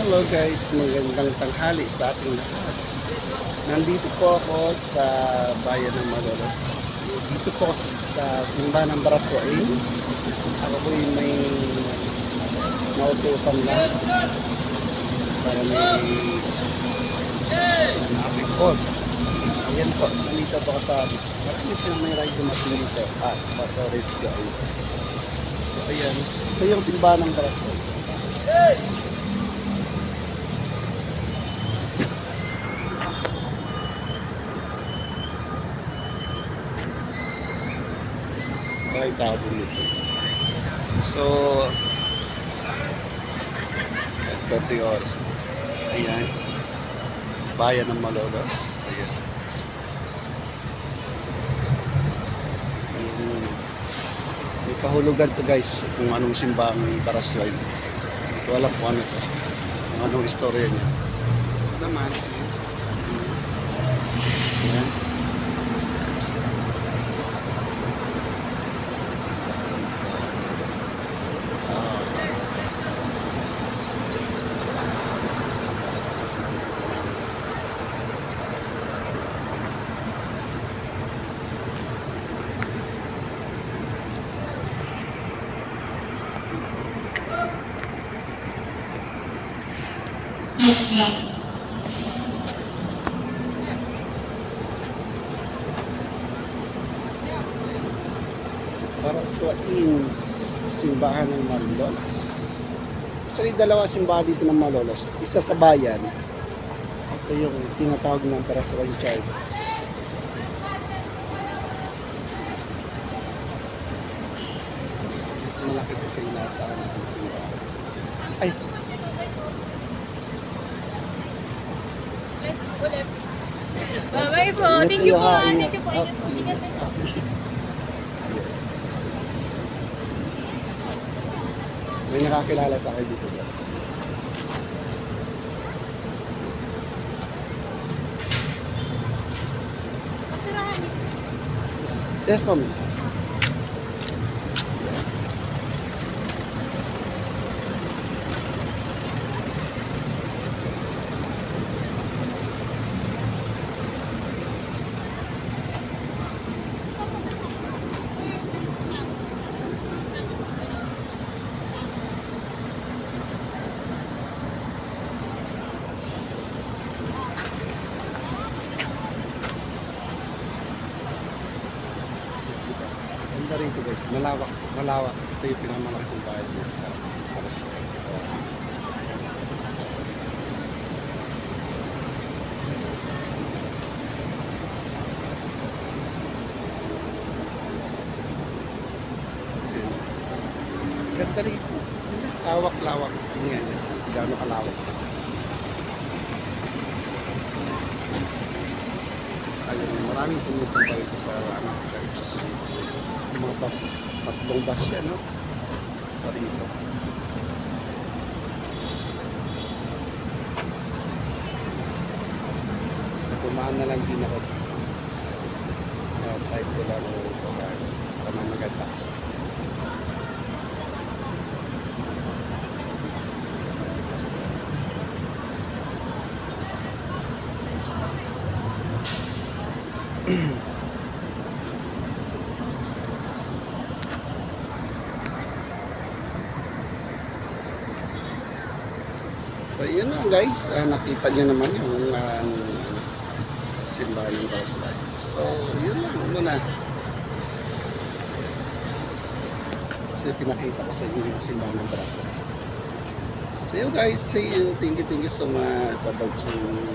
Hello guys, magandang tanghali sa ating lahat. Nandito po ako sa bayan ng Malolos. Dito po sa simbahan ng Baraswain. Ako po yung may nautusan na para may aking boss. Ayan po, nandito po kasama. Marami silang may ride dumating dito. Motorist guys. So ayan, ito yung simbahan ng Baraswain. Ay, tabo nito. So, 30 oras. Ayan. Bayan ng Malolos. Ayan. May kahulugan to guys kung anong simbang Baraswain. Hindi ko alam kung ano to. Kung anong istorya niya. Naman. Ayan. Baraswain, simbahan ng Malolos. Actually, dalawa simbahan dito ng Malolos. Isa sa bayan. Ito yung tinatawag ng Baraswain Church. Mas malaki kasi nasa ang simbahan. Ay! Bye-bye po. Thank you po. Thank you po. Ingat po. Sige. May nakakilala sa akin dito guys. Masirahan. Yes, ma'am. Ganda rin ito guys, malawak. Ito yung pinakamalakas ng bahay dito sa Baraswain. Ganda rin ito. Lawak-lawak. Yan, gano'ng kalawak. Ayun, maraming pumupunta rito sa church. Mga bus, tatlong bus yan, no? Parito. Tumaan na lang din ako. Type ko lang ako para maganda kasi. So yun na guys, nakita nyo naman yung simbahan ng Baraswain. So yun lang muna. Kasi pinakita ko sa inyo yung simbahan ng Baraswain. See you guys, see you. Thank you so much. Bye-bye.